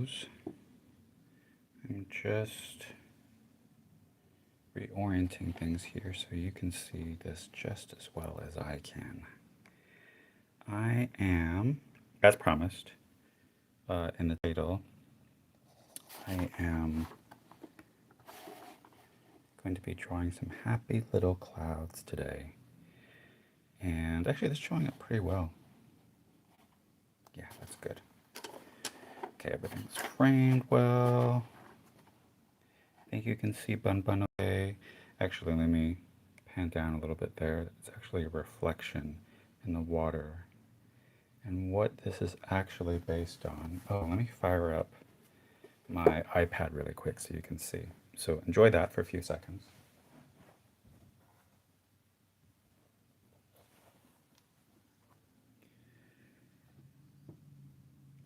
pose. I'm just reorienting things here so you can see this just as well as I can. I am, as promised in the title, I am going to be drawing some happy little clouds today. And actually, that's showing up pretty well. Yeah, that's good. Okay, everything's framed well. I think you can see Bun Bun okay. Actually, let me pan down a little bit there. It's actually a reflection in the water. And what this is actually based on. Oh, let me fire up my iPad really quick so you can see. So enjoy that for a few seconds.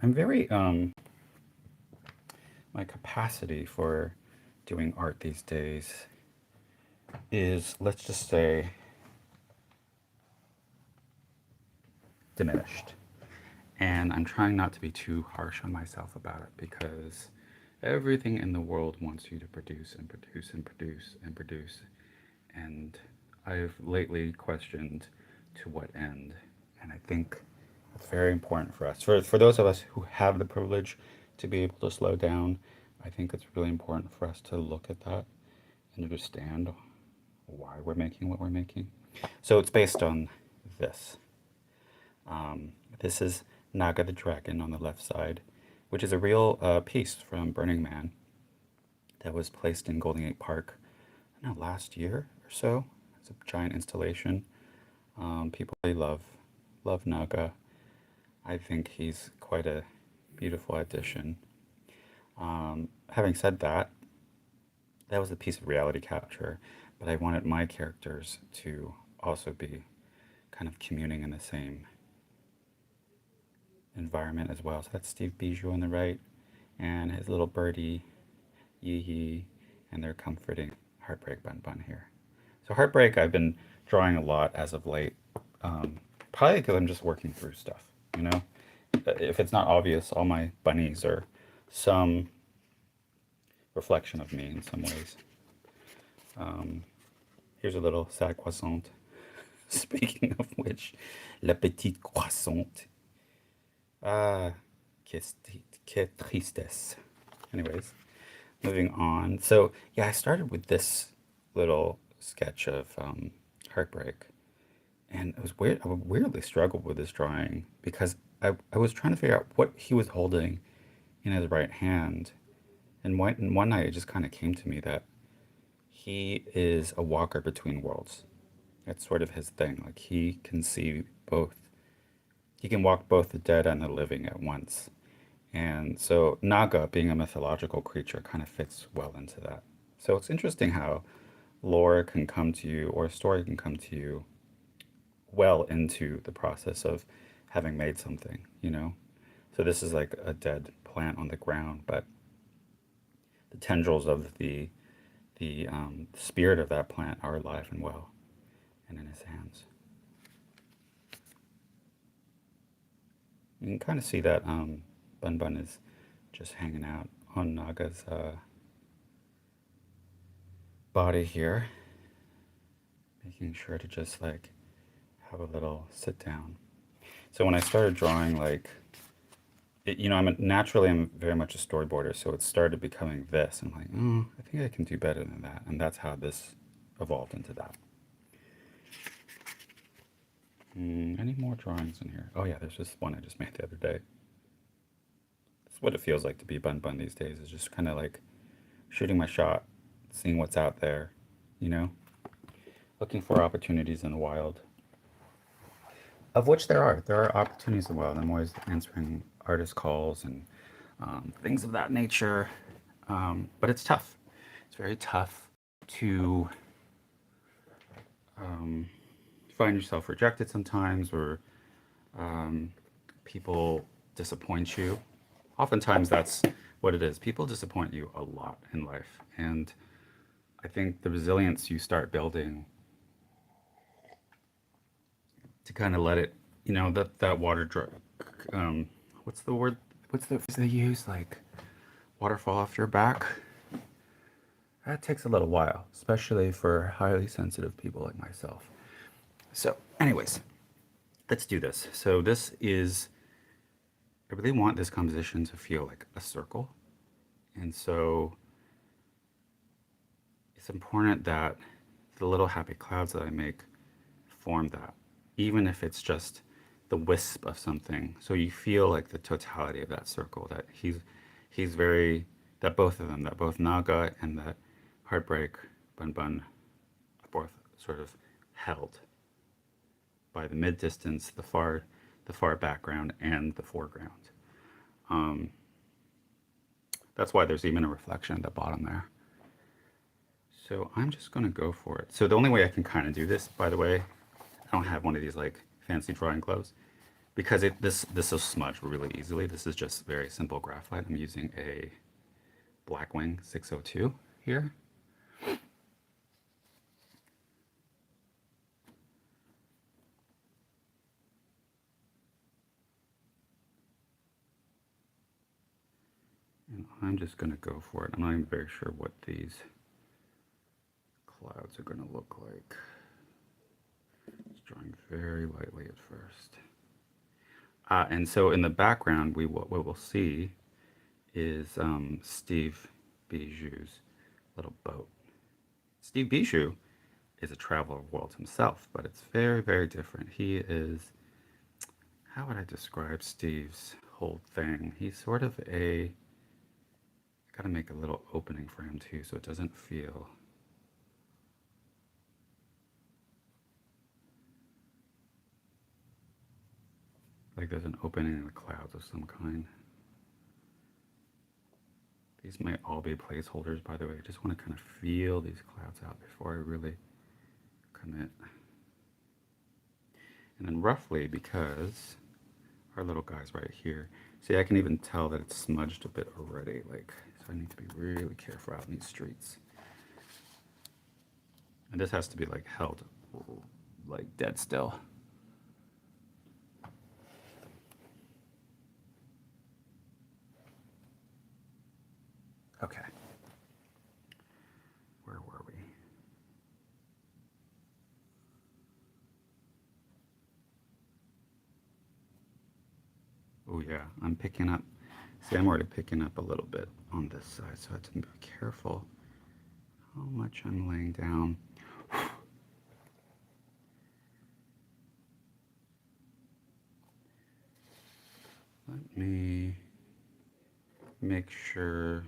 I'm very, my capacity for doing art these days is, let's just say, diminished. And I'm trying not to be too harsh on myself about it because everything in the world wants you to produce and produce and produce and produce. And I've lately questioned to what end. And I think it's very important for us. For those of us who have the privilege to be able to slow down, I think it's really important for us to look at that and understand why we're making what we're making. So it's based on this. This is Naga the Dragon on the left side, which is a real piece from Burning Man that was placed in Golden Gate Park, I don't know, last year or so. It's a giant installation. People really love Naga. I think he's quite a beautiful addition. Having said that, that was a piece of reality capture, but I wanted my characters to also be kind of communing in the same environment as well. So that's Steve Bijou on the right, and his little birdie, Yee Yee, and they're comforting Heartbreak Bun Bun here. So Heartbreak I've been drawing a lot as of late, probably because I'm just working through stuff, you know? If it's not obvious, all my bunnies are some reflection of me in some ways. Here's a little sad croissant. Speaking of which, la petite croissante. Ah, que tristesse. Anyways, moving on. So, yeah, I started with this little sketch of Heartbreak. And it was weird. I weirdly struggled with this drawing because I was trying to figure out what he was holding in his right hand. And one night it just kind of came to me that he is a walker between worlds. That's sort of his thing. Like he can see both. He can walk both the dead and the living at once. And so Naga, being a mythological creature, kind of fits well into that. So it's interesting how lore can come to you or a story can come to you well into the process of having made something, you know? So this is like a dead plant on the ground, but the tendrils of the spirit of that plant are alive and well and in his hands. You can kind of see that Bun Bun is just hanging out on Naga's body here, making sure to just like have a little sit down. So when I started drawing, like, you know, I'm very much a storyboarder, so it started becoming this. I'm like, oh, I think I can do better than that, and that's how this evolved into that. Any more drawings in here? Oh yeah, there's just one I just made the other day. That's what it feels like to be Bun Bun these days. Is just kind of like shooting my shot, seeing what's out there, you know, looking for opportunities in the wild. Of which there are. There are opportunities in the wild. I'm always answering artist calls and things of that nature. But it's tough. It's very tough to find yourself rejected sometimes, or people disappoint you. Oftentimes, that's what it is. People disappoint you a lot in life. And I think the resilience you start building to kind of let it, you know, that water, what's the word? What's the phrase they use? Like, waterfall off your back. That takes a little while, especially for highly sensitive people like myself. So, anyways, let's do this. So this is, I really want this composition to feel like a circle. And so it's important that the little happy clouds that I make form that, even if it's just the wisp of something. So you feel like the totality of that circle, that he's very, that both of them, that both Naga and that heartbreak Bun Bun are both sort of held by the mid distance, the far background, and the foreground. Um, that's why there's even a reflection at the bottom there. So I'm just going to go for it. So the only way I can kind of do this, by the way, I don't have one of these like fancy drawing gloves because this will smudge really easily. This is just very simple graphite. I'm using a Blackwing 602 here. And I'm just going to go for it. I'm not even very sure what these clouds are going to look like. Just drawing very lightly at first. And so in the background, what we'll see is Steve Bijou's little boat. Steve Bijou is a traveler of worlds himself, but it's very, very different. He is, how would I describe Steve's whole thing? He's sort of a, I gotta make a little opening for him too, so it doesn't feel like there's an opening in the clouds of some kind. These might all be placeholders, by the way. I just want to kind of feel these clouds out before I really commit. And then roughly, because our little guy's right here, see, I can even tell that it's smudged a bit already. Like, so I need to be really careful out in these streets. And this has to be like held like dead still. Okay. Where were we? Oh yeah, I'm picking up. See, I'm already picking up a little bit on this side, so I have to be careful how much I'm laying down. Let me make sure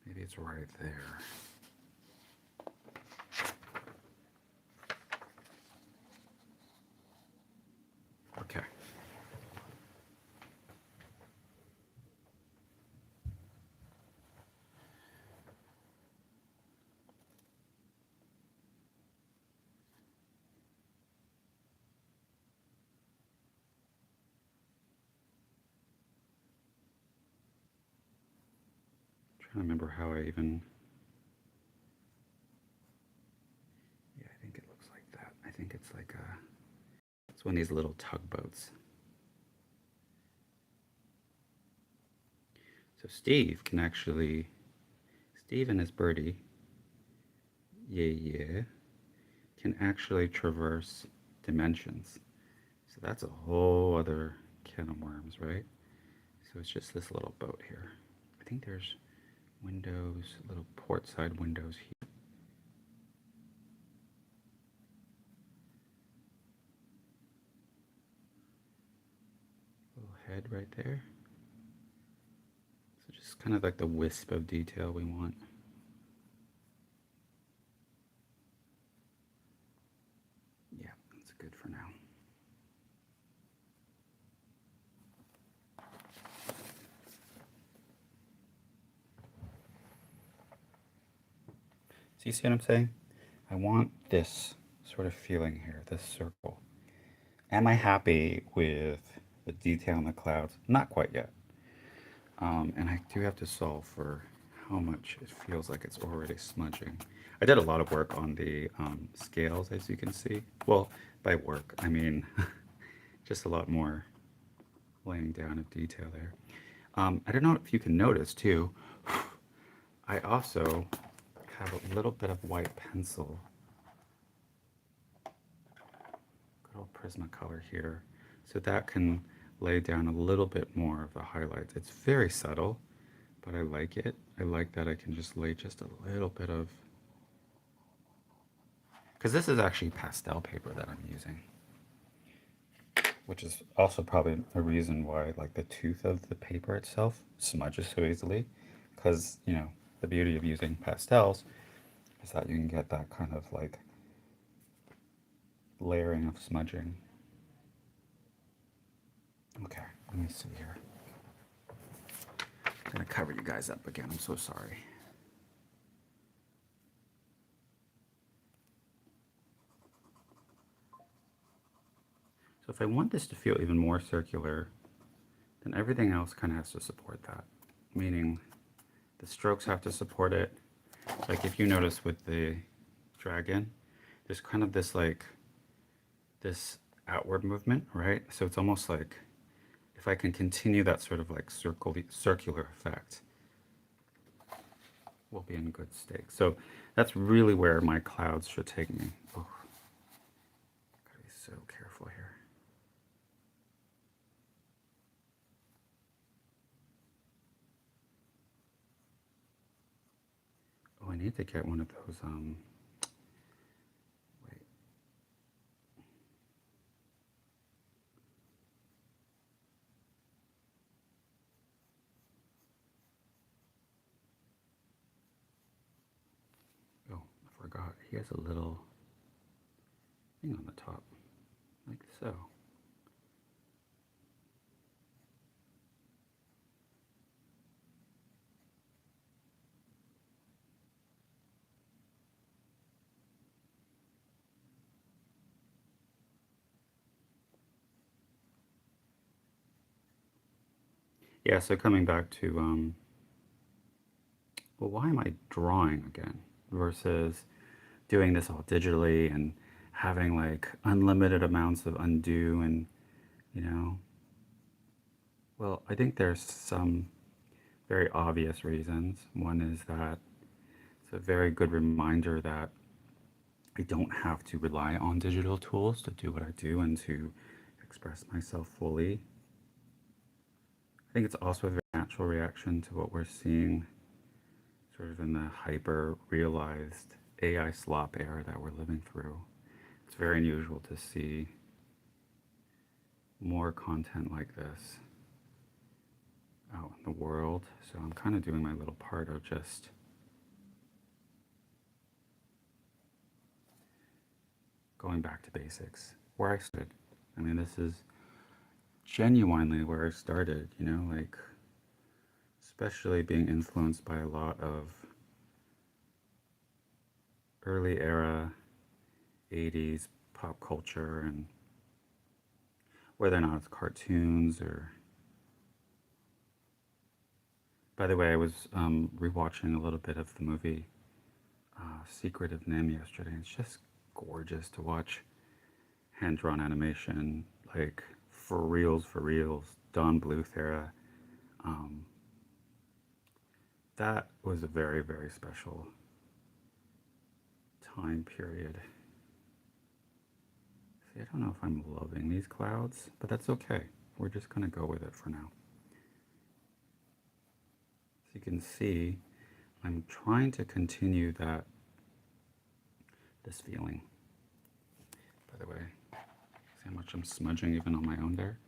maybe it's right there. Okay. Trying to remember how I even. Yeah, I think it looks like that. I think it's like a. It's one of these little tugboats. So Steve can actually. Steve and his birdie. Yeah. Can actually traverse dimensions. So that's a whole other can of worms, right? So it's just this little boat here. I think there's windows, little port side windows here. Little head right there. So just kind of like the wisp of detail we want. Yeah, that's good for now. So you see what I'm saying? I want this sort of feeling here, this circle. Am I happy with the detail in the clouds? Not quite yet. And I do have to solve for how much it feels like it's already smudging. I did a lot of work on the scales, as you can see. Well, by work, I mean just a lot more laying down of detail there. I don't know if you can notice too, I also have a little bit of white pencil, good old Prismacolor here, so that can lay down a little bit more of the highlights. It's very subtle, but I like it. I like that I can just lay just a little bit of, because this is actually pastel paper that I'm using, which is also probably a reason why like the tooth of the paper itself smudges so easily, because the beauty of using pastels is that you can get that kind of like layering of smudging. Okay, let me see here. I'm gonna cover you guys up again. I'm so sorry. So if I want this to feel even more circular, then everything else kind of has to support that. Meaning the strokes have to support it. Like if you notice with the dragon, there's kind of this like this outward movement, right? So it's almost like if I can continue that sort of like circular effect, we'll be in good state. So that's really where my clouds should take me. Oh, gotta be so careful here. Oh, I need to get one of those, wait. Oh, I forgot. He has a little thing on the top, like so. Yeah, so coming back to, well, why am I drawing again versus doing this all digitally and having like unlimited amounts of undo and, you know, well, I think there's some very obvious reasons. One is that it's a very good reminder that I don't have to rely on digital tools to do what I do and to express myself fully. I think it's also a very natural reaction to what we're seeing sort of in the hyper realized AI slop era that we're living through. It's very unusual to see more content like this out in the world. So I'm kind of doing my little part of just going back to basics where I started. I mean, this is genuinely where I started, like especially being influenced by a lot of early era 80s pop culture, and whether or not it's cartoons or. By the way, I was rewatching a little bit of the movie Secret of Nim yesterday. It's just gorgeous to watch hand drawn animation, like for reals, Don Bluth era. Um, that was a very, very special time period. See, I don't know if I'm loving these clouds, but that's okay. We're just going to go with it for now. So you can see, I'm trying to continue this feeling. By the way, see how much I'm smudging even on my own there?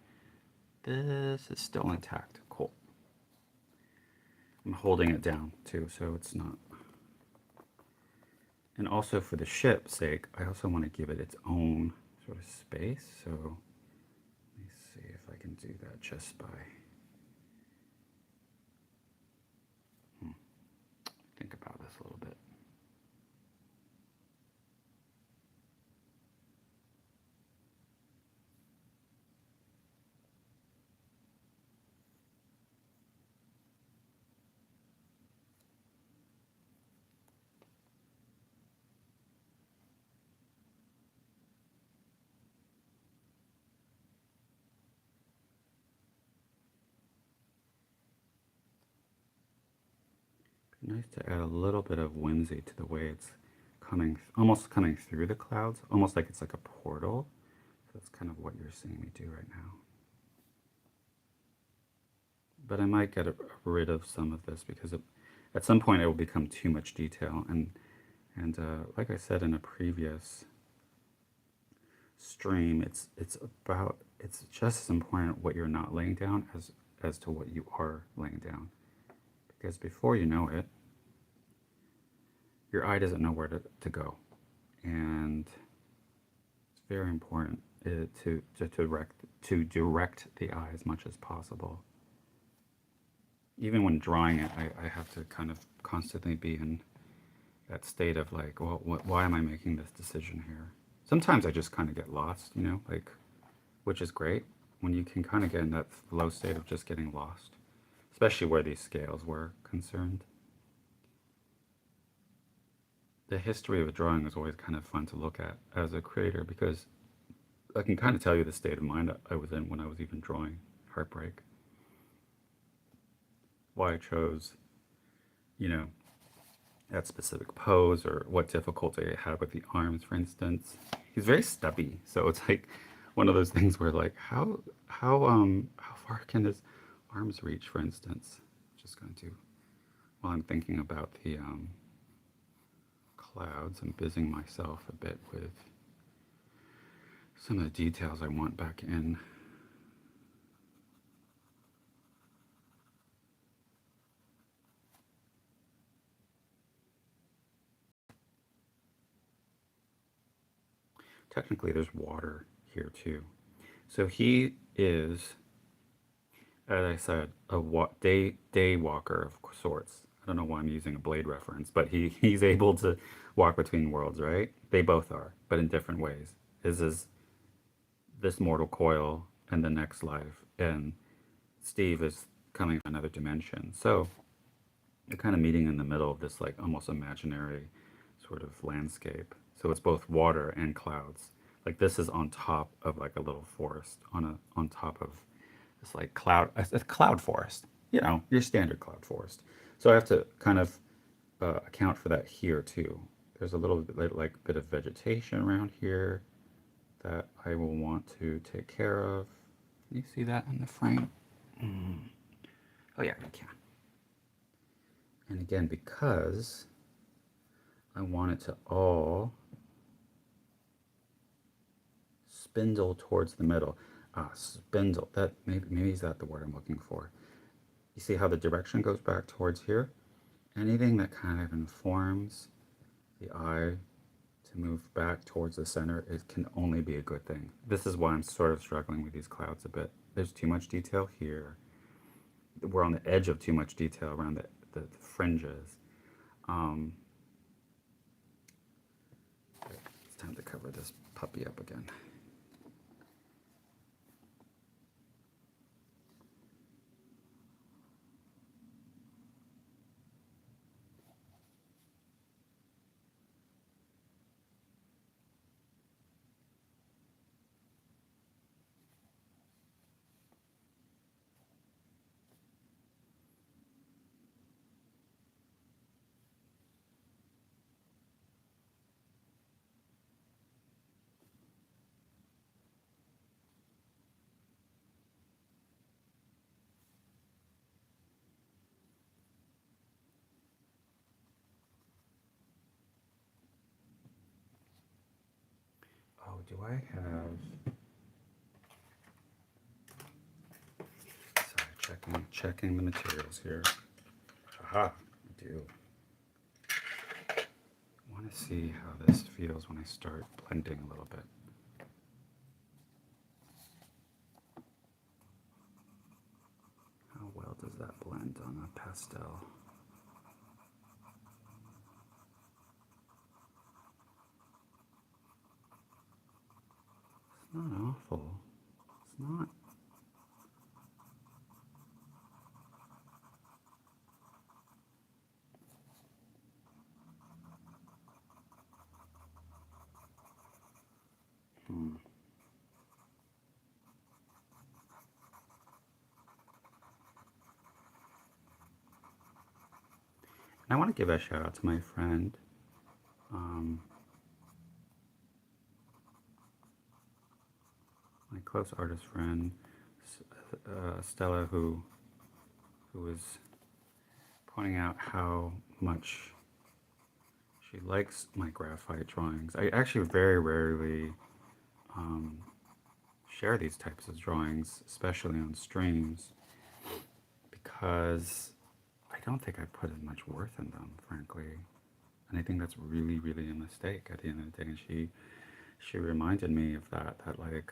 This is still intact. Cool. I'm holding it down too, so it's not. And also for the ship's sake, I also want to give it its own sort of space. So let me see if I can do that just by think about this a little bit. Nice to add a little bit of whimsy to the way it's coming, almost coming through the clouds, almost like it's like a portal. So that's kind of what you're seeing me do right now. But I might get rid of some of this because at some point it will become too much detail. And like I said in a previous stream, it's just as important what you're not laying down as to what you are laying down. Because before you know it, your eye doesn't know where to go. And it's very important to direct the eye as much as possible. Even when drawing it, I have to kind of constantly be in that state of like, well, why am I making this decision here? Sometimes I just kind of get lost, like, which is great when you can kind of get in that flow state of just getting lost, especially where these scales were concerned. The history of a drawing is always kind of fun to look at as a creator because I can kind of tell you the state of mind I was in when I was even drawing Heartbreak. Why I chose, you know, that specific pose or what difficulty I had with the arms, for instance. He's very stubby, so it's like one of those things where like how far can his arms reach, for instance? Just going to while I'm thinking about the clouds, I'm busying myself a bit with some of the details I want back in. Technically, there's water here too. So he is, as I said, a day walker of sorts. I don't know why I'm using a Blade reference, but he's able to walk between worlds, right? They both are, but in different ways. His is this mortal coil and the next life, and Steve is coming from another dimension. So they're kind of meeting in the middle of this like almost imaginary sort of landscape. So it's both water and clouds. Like this is on top of like a little forest on top of this like a cloud forest. Your standard cloud forest. So I have to kind of account for that here too. There's a little bit like bit of vegetation around here that I will want to take care of. Can you see that in the frame? Oh yeah, you can. And again, because I want it to all spindle towards the middle. Spindle. That maybe is that the word I'm looking for. You see how the direction goes back towards here? Anything that kind of informs the eye to move back towards the center, it can only be a good thing. This is why I'm sort of struggling with these clouds a bit. There's too much detail here. We're on the edge of too much detail around the fringes. It's time to cover this puppy up again. Oh, do I have... Sorry, checking the materials here. Aha, I do. I want to see how this feels when I start blending a little bit. How well does that blend on a pastel? It's not awful. It's not. I want to give a shout out to my friend, um, my close artist friend, Stella, who was pointing out how much she likes my graphite drawings. I actually very rarely um, share these types of drawings, especially on streams, because I don't think I put as much worth in them, frankly. And I think that's really, really a mistake at the end of the day. And she reminded me of that like,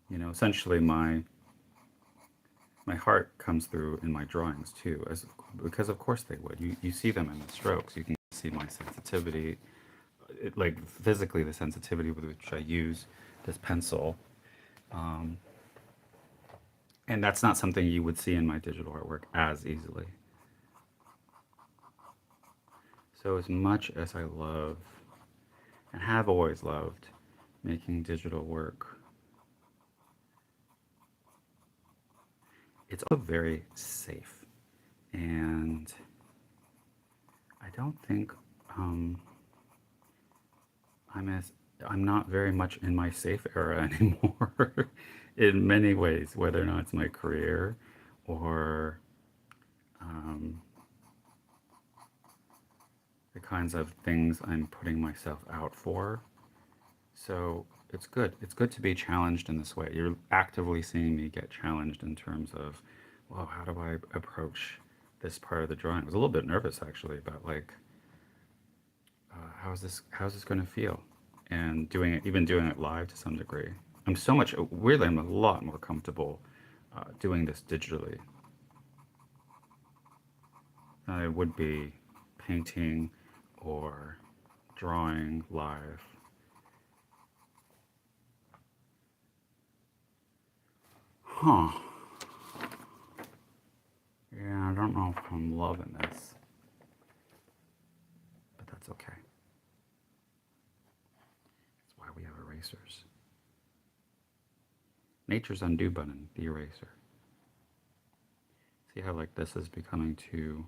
essentially my heart comes through in my drawings too, as because of course they would. You see them in the strokes. You can see my sensitivity, like physically the sensitivity with which I use this pencil. Um, and that's not something you would see in my digital artwork as easily. So as much as I love and have always loved making digital work, it's also very safe. And I don't think um, I'm as I'm not very much in my safe era anymore in many ways, whether or not it's my career or um, the kinds of things I'm putting myself out for. So it's good. It's good to be challenged in this way. You're actively seeing me get challenged in terms of, well, how do I approach this part of the drawing? I was a little bit nervous actually about like, how's this going to feel, and doing it live to some degree. I'm so much weirdly I'm a lot more comfortable doing this digitally than I would be painting or drawing live. Huh. Yeah, I don't know if I'm loving this, but that's okay. That's why we have erasers. Nature's undo button, the eraser. See how like this is becoming too,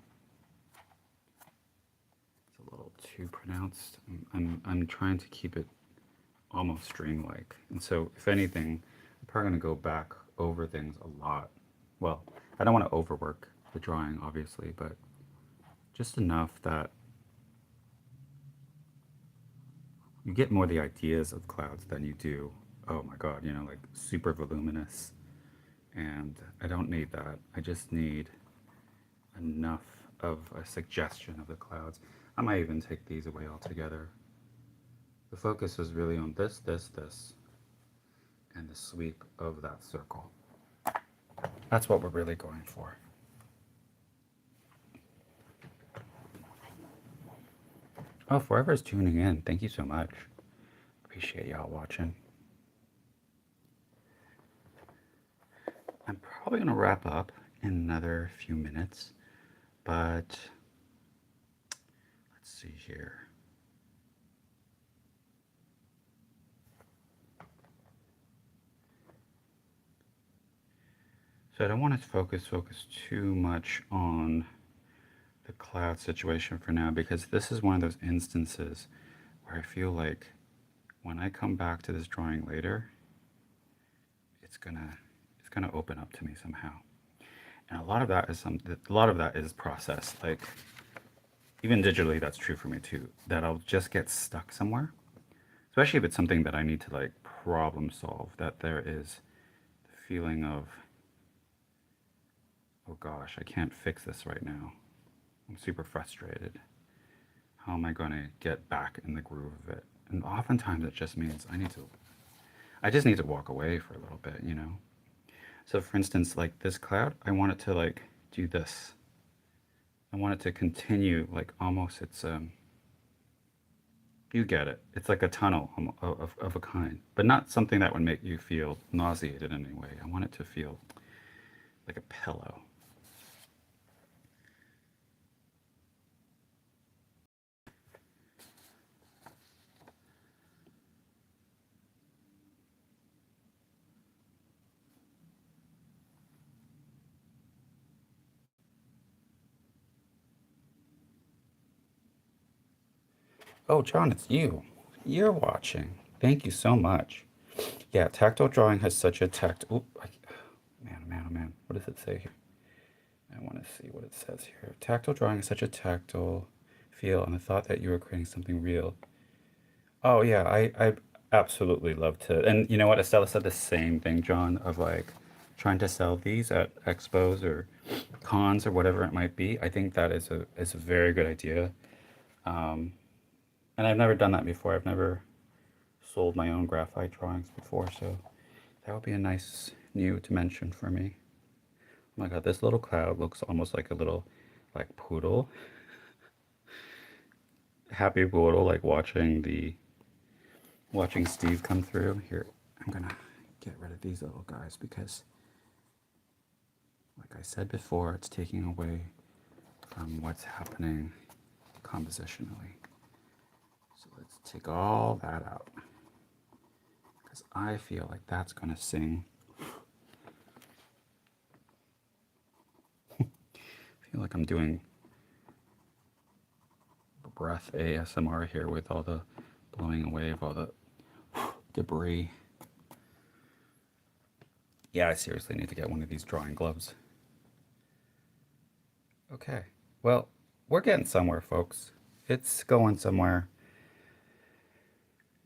it's a little too pronounced. I'm trying to keep it almost string-like. And so, if anything, I'm probably going to go back over things a lot. Well, I don't want to overwork the drawing, obviously, but just enough that you get more the ideas of clouds than you do, oh my god, like super voluminous. And I don't need that. I just need enough of a suggestion of the clouds. I might even take these away altogether. The focus was really on this, and the sweep of that circle. That's what we're really going for. Oh, Forever's tuning in. Thank you so much. Appreciate y'all watching. I'm probably going to wrap up in another few minutes, but let's see here. So I don't want to focus too much on the cloud situation for now, because this is one of those instances where I feel like when I come back to this drawing later, it's gonna open up to me somehow. And a lot of that is process. Like even digitally, that's true for me too. That I'll just get stuck somewhere, especially if it's something that I need to like problem solve. That there is the feeling of, oh gosh, I can't fix this right now. I'm super frustrated. How am I going to get back in the groove of it? And oftentimes it just means I just need to walk away for a little bit. So for instance, like this cloud, I want it to like do this. I want it to continue like almost you get it. It's like a tunnel of a kind, but not something that would make you feel nauseated in any way. I want it to feel like a pillow. Oh, John, it's you. You're watching. Thank you so much. Yeah, tactile drawing has such a man, man, oh man. What does it say here? I want to see what it says here. Tactile drawing is such a tactile feel, and the thought that you were creating something real. Oh yeah, I absolutely love to. And you know what? Estella said the same thing, John, of like trying to sell these at expos or cons or whatever it might be. I think that is a very good idea. Um, and I've never done that before. I've never sold my own graphite drawings before, so that would be a nice new dimension for me. Oh my God, this little cloud looks almost like a little like poodle, happy poodle, like watching Steve come through. Here, I'm gonna get rid of these little guys because, like I said before, it's taking away from what's happening compositionally. So let's take all that out because I feel like that's gonna sing. I feel like I'm doing breath ASMR here with all the blowing away of all the debris. Yeah, I seriously need to get one of these drawing gloves. Okay, well, we're getting somewhere, folks. It's going somewhere.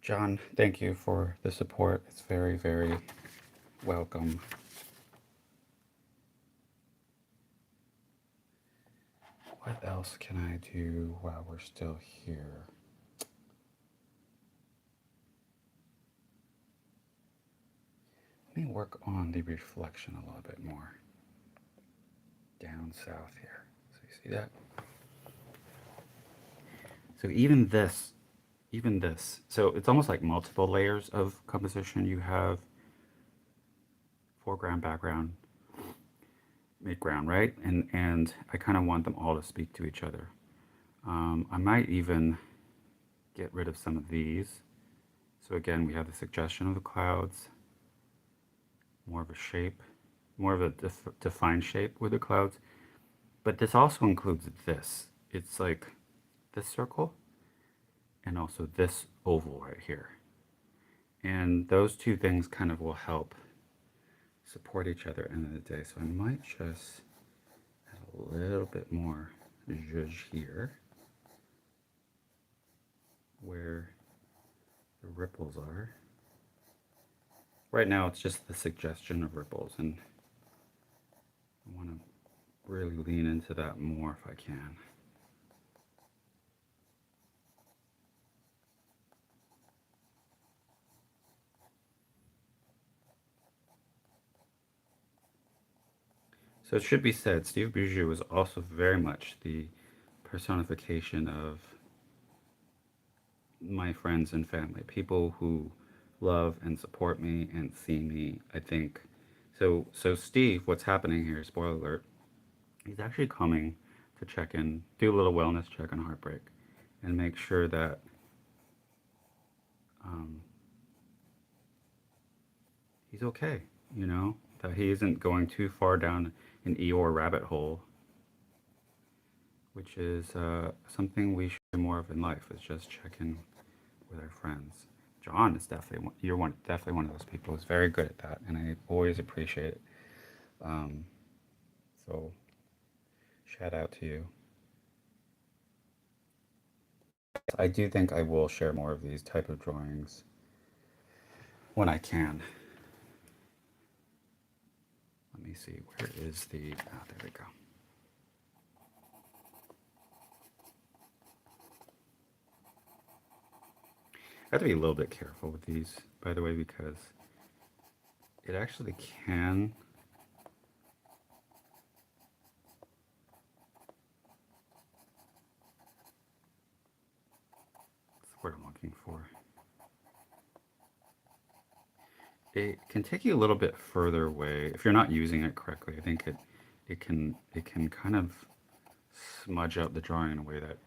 John, thank you for the support. It's very, very welcome. What else can I do while we're still here? Let me work on the reflection a little bit more. Down south here. So you see that? So even this, so it's almost like multiple layers of composition. You have foreground, background, midground, right? And I kind of want them all to speak to each other. I might even get rid of some of these. So again, we have the suggestion of the clouds, more of a shape, more of a defined shape with the clouds. But this also includes this. It's like this circle and also this oval right here. And those two things kind of will help support each other at the end of the day. So I might just add a little bit more zhuzh here where the ripples are. Right now it's just the suggestion of ripples, and I want to really lean into that more if I can. So it should be said, Steve Bijou is also very much the personification of my friends and family, people who love and support me and see me. I think so Steve, what's happening here, spoiler alert, he's actually coming to check in, do a little wellness check on Heartbreak and make sure that um, he's okay, you know, that he isn't going too far down an Eeyore rabbit hole, which is something we should do more of in life, is just check in with our friends. John is definitely definitely one of those people who's very good at that, and I always appreciate it. Um, so shout out to you. I do think I will share more of these type of drawings when I can. Let me see, where is the, there we go. I have to be a little bit careful with these, by the way, because it actually can what's the word I'm looking for? It can take you a little bit further away if you're not using it correctly. I think it can kind of smudge out the drawing in a way that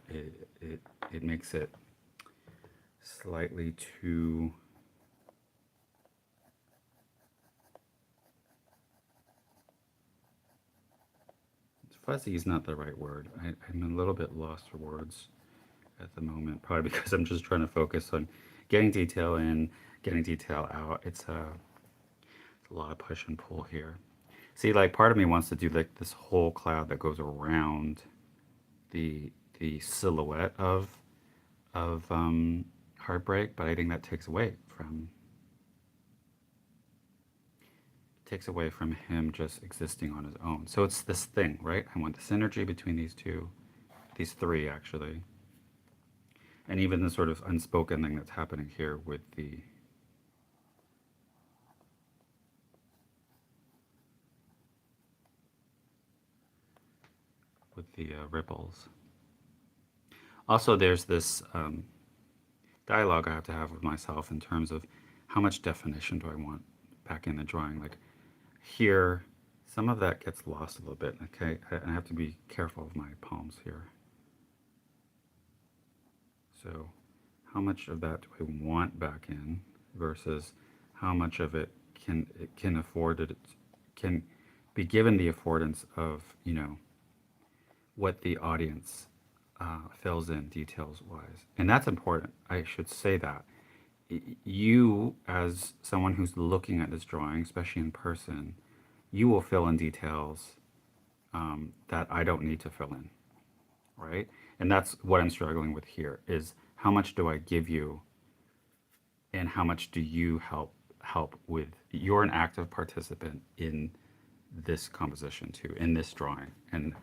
it makes it slightly too fuzzy is not the right word. I'm a little bit lost for words. at the moment, probably because I'm just trying to focus on getting detail in, getting detail out. It's a lot of push and pull here. See, like part of me wants to do like this whole cloud that goes around the silhouette of heartbreak, but I think that takes away from him just existing on his own. So it's this thing, right? I want the synergy between these two, these three actually, and even the sort of unspoken thing that's happening here with the ripples. Also, there's this dialogue I have to have with myself in terms of how much definition do I want back in the drawing. Like here, some of that gets lost a little bit. Okay, I have to be careful of my palms here. So, how much of that do I want back in versus how much of it can afford it can be given the affordance of what the audience fills in details wise, and that's important. I should say that you, as someone who's looking at this drawing, especially in person, you will fill in details that I don't need to fill in, right? And that's what I'm struggling with here is how much do I give you and how much do you help with. You're an active participant in this composition too, in this drawing. And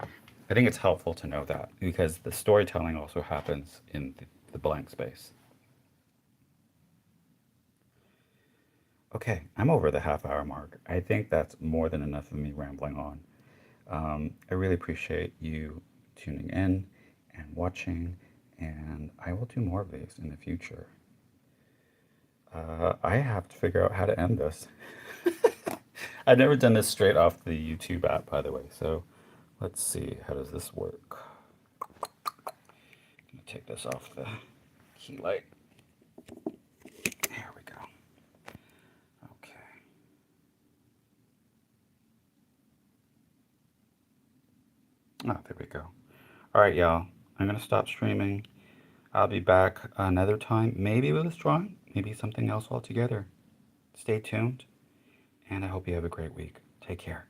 I think it's helpful to know that because the storytelling also happens in the blank space. Okay, I'm over the half-hour mark. I think that's more than enough of me rambling on. I really appreciate you tuning in and watching, and I will do more of these in the future. I have to figure out how to end this. I've never done this straight off the YouTube app, by the way, so let's see, how does this work? I'm gonna take this off the key light. There we go. Okay. Oh, there we go. All right, y'all. I'm gonna stop streaming. I'll be back another time, maybe with this drawing, maybe something else altogether. Stay tuned, and I hope you have a great week. Take care.